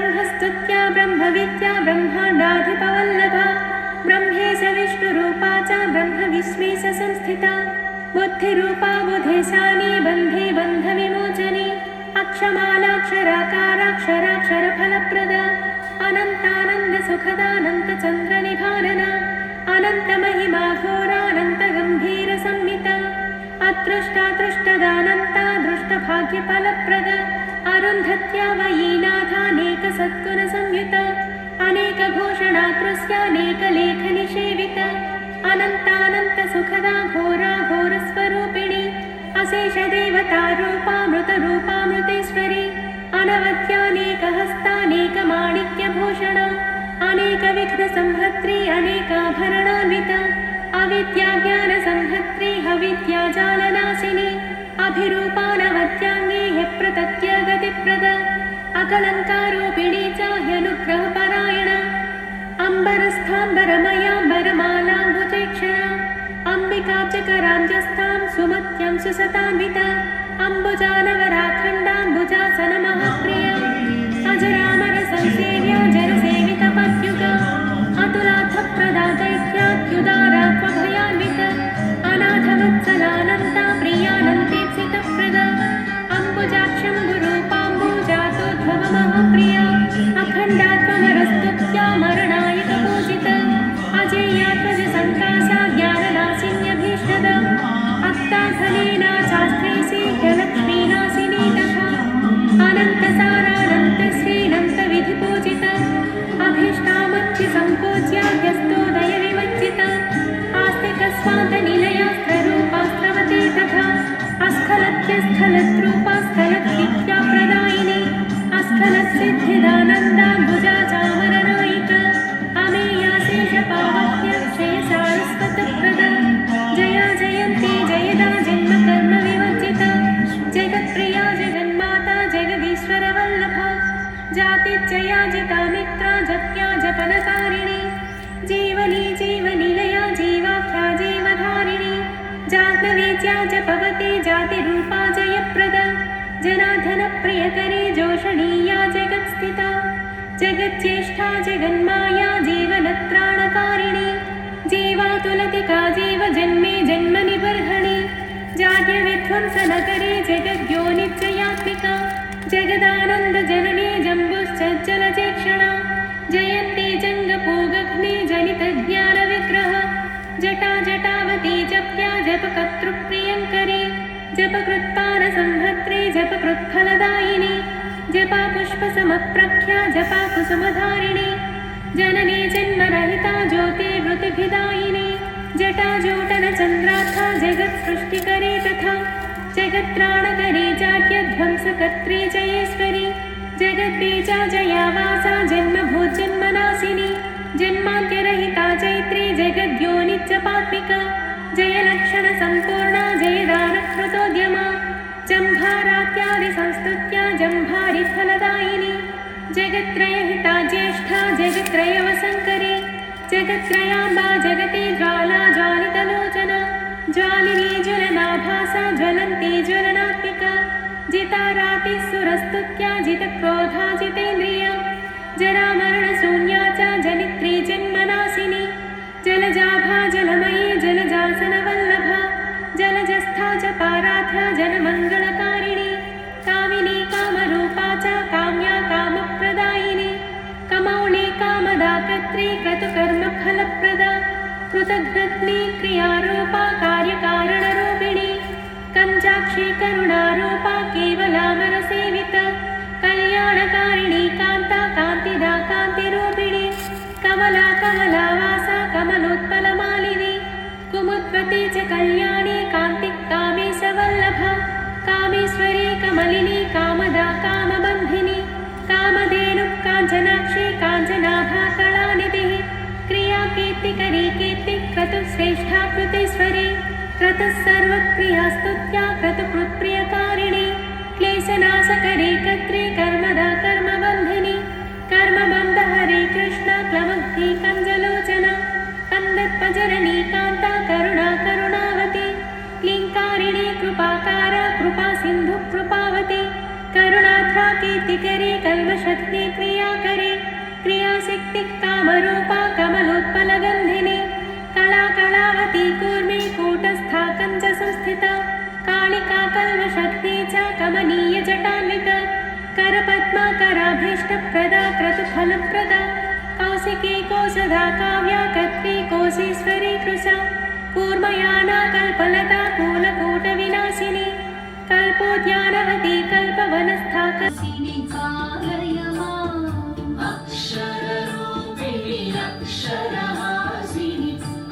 ब्रह्मस्तुत्या ब्रह्मविद्या ब्रह्माण्डाधिपवल्लभा ब्रह्मेश विष्णुरूपा च ब्रह्मविस्मे स संस्थिता बुद्धिरूपा बुधेशानी बन्धे बन्धविमोचनी अक्षमालाक्षराकाराक्षराक्षरफलप्रदा अनन्तानन्दसुखदानन्तचन्द्रनिभानना अनन्तमहिमा घोरानन्तगम्भीरसंहिता अदृष्टादृष्टदानन्ता दृष्टभाग्यफलप्रदा अरुन्धत्या वयीनाथानेकसद्गुणसंयुता अनेकभूषणातृस्यानेकलेखनिषेविता अनन्तानन्तसुखदा घोरा घोरस्वरूपिणी अशेषदेवतारूपामृतरूपामृतेश्वरी अनवद्यानेकहस्तानेकमाणिक्यभूषणा अनेकविघ्नसंहर्त्री अनेकाभरणान्विता अविद्याज्ञानसंहर्त्री हविद्याजालनाशिनी अभिरूपानवद्याङ्गी ह्यप्रतत्यगतिप्रदा अकलङ्कारूपिणी च ह्यनुग्रहपरायणा अम्बरस्थाम्बरमयाम्बरमालाम्बुजेक्षणा अम्बिकाब्जकराब्जस्थां सुमत्यां सुसतान्विता अम्बुजानवराखण्डाम्बुजासनमहाप्रिया अजरामरसंसेव्या जरसेवितपद्युगा अतुलार्थप्रदा दैत्यात्युदारात्मभयान्विता अनाथवत्सलानन्दा प्रियानन्देप्सितप्रदा अम्बुजाक्षम्बुरूपाम्बुजातोद्भवमहाप्रिया अखण्डात्मवरस्तुत्या मरणायकपूजिता अजेयात्मजसङ्काशा ज्ञाननाशिन्यभीष्टदा अक्ताधनेना शास्त्रैषी ह्यलक्ष्मीनाशिनी तथा अनन्तसारानन्तश्रीनन्तविधिपूजिता अभीष्टामक्षिसम्पूज्या ह्यस्तोदयविमज्जिता आस्तिकस्वान्तनिलयास्त्ररूपास्त्रवती तथा अस्खलत्यस्खलद्रूपा स्खलद्विद्याप्रदायिनी अस्खलत्सिद्धिदानन्दाम्बुजा चामरनायिका अमेया शेषपावत्यक्षयसारस्वतप्रदा जया जयन्ती जयदा जन्मकर्मविवर्जिता जगत्प्रिया जगन्माता जगदीश्वरवल्लभा जातिजया जितामित्रा जप्या जपनकारिणी जीवनी जीवनिलया जीवाख्या जीवधारिणी जाह्नवीज्या जपवती जातिरूपा जयप्रदा जनार्दनप्रियकरी जोषणीया जगत्स्थिता जगज्येष्ठा जगन्माया जीवनत्राणकारिणी जीवातुलतिका जीवजन्मे जन्मनिबर्हणि जाड्यविध्वंसनकरी जगद्योनिजयात्मिका जगदानन्दजननी जम्बुश्चज्जलजेक्षणा जयन्ती जङ्गपूगघ्नि जनितज्ञानविग्रह जटा जटावती जप्या जपकर्तृप्रियङ्करी जपकृत्पानसंहर्त्री जपकृत्फलदायिनी जपा पुष्पसमप्रख्या जपा कुसुमधारिणी जननी जन्मरहिता ज्योतिर्वृतिभिदायिनी जटाजूटनचन्द्रार्था जगत्सृष्टिकरी तथा जगत्त्राणकरी जाड्यध्वंसकर्त्री जयेश्वरी जगद्बीजा जयावासा जन्मभूजन्मनाशिनी जन्माद्यरहिता चैत्री जगद्योनिजपात्मिका जयलक्षणसम्पूर्णा जयदानकृतोद्यमा जम्भारात्यादिसंस्तुत्या जम्भारिफलदायिनी जगत्त्रयहिता ज्येष्ठा जगत्त्रयवसङ्करी जगत्त्रयाम्बा जगती ज्वाला ज्वालितलोचना ज्वालिनी ज्वलनाभासा ज्वलन्ती ज्वलनात्मिका जितारातिसुरस्तुत्या जितक्रोधा जितेन्द्रिया जरामरणशून्या च जनित्री जन्मनाशिनी जलजाभा जलमयी जलजासनवल्लभा जलजस्था च पाराध्या जनमङ्गलकारिणी कामिनी कामरूपा च काम्या कामप्रदायिनी कमौली कामदाकत्री क्रतुकर्मफलप्रदा कृतघ्नग्नी क्रियारूपा कार्यकारणरूपिणी कञ्जाक्षी करुणारूपा केवलामरसेविता कल्याणकारिणी कान्ता कान्तिदा कान्तिरूपिणी कमला कमलावासा कमलोत्पलमालिनी कुमुद्वती च कल्याणी कान्तिकामेशवल्लभा कामेश्वरी कमलिनी कामदा कामबन्धिनी कामधेनुः काञ्चनाक्षी काञ्चनाभा कलानिधिः क्रियाकीर्तिकरी कीर्ति क्रतुश्रेष्ठा कृतेश्वरी क्रतुः सर्वक्रियास्तुत्या क्रतुकृत्प्रियकारिणी क्लेशनाशकरी कर्त्री कर्मदा कर्मबन्धिनी कर्मबन्धहरे कृष्ण क्लमुग्धी कञ्जलोचना कन्दर्पजननी कान्ता करुणा करुणावती क्लीङ्कारिणी कृपाकारा कृपा सिन्धु कृपावती करुणाध्रा कीर्ति कल्पवशीकरी कल्मषध्नि क्रियाकरी क्रियाशक्ति कामरूपा कमलोत्पलगन्धिनी कला कलावती कूर्मी कूटस्था कञ्च संस्थिता कालिका कल्मषध्नि च कमनीय जटान्विता करपद्मा कराभीष्टप्रदा क्रतुफलप्रदा कौशिकी कोसदा काव्या कत्री कोशीश्वरी कृशा कूर्मयाना कल्पलता कूलकूटविनाशिनी कल्पोद्यानवती कल्पवनस्था कसिनि कालय माम् अक्षररूपिणि अक्षरवासिनि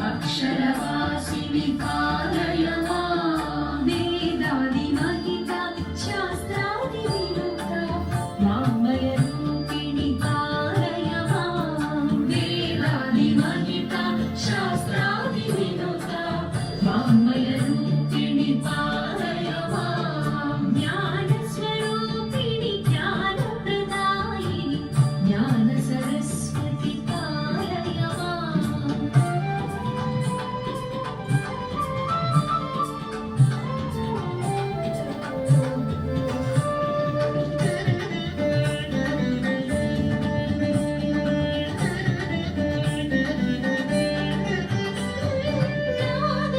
अक्षरवासिनि कालय माम् वेदादिमहिता शास्त्रादिविनुता वाङ्मयरूपिणि कालय माम् वेदादिमहिता शास्त्रादिविनुता वाङ्मयरूपिणि कालय माम् ज्ञानस्वरूपिणि ज्ञानप्रदायिनि ज्ञानसरस्वति कालय माम्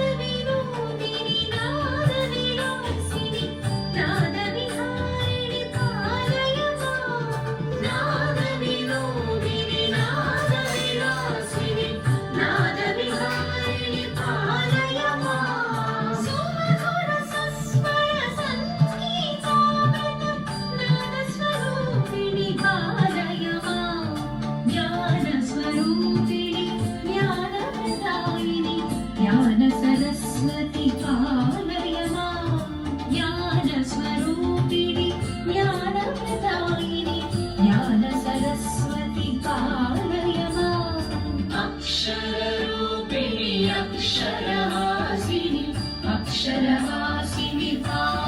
नादविनोदिनि नादविलासिनि नादविहारिणि कालय माम् नादविनोदिनि नादविलासिनि नादविहारिणि कालय माम् सुमधुरसस्वर सङ्गीतामृत नादस्वरूपिणि कालय माम् ज्ञानस्वरूपिणि ज्ञानप्रदायिनि ज्ञानसरस्वति कालय माम् ज्ञानस्वरूपिणि ज्ञानप्रदायिनि ज्ञानसरस्वति कालय माम् अक्षररूपिणि अक्षरवासिनि अक्षरवासिनि कालय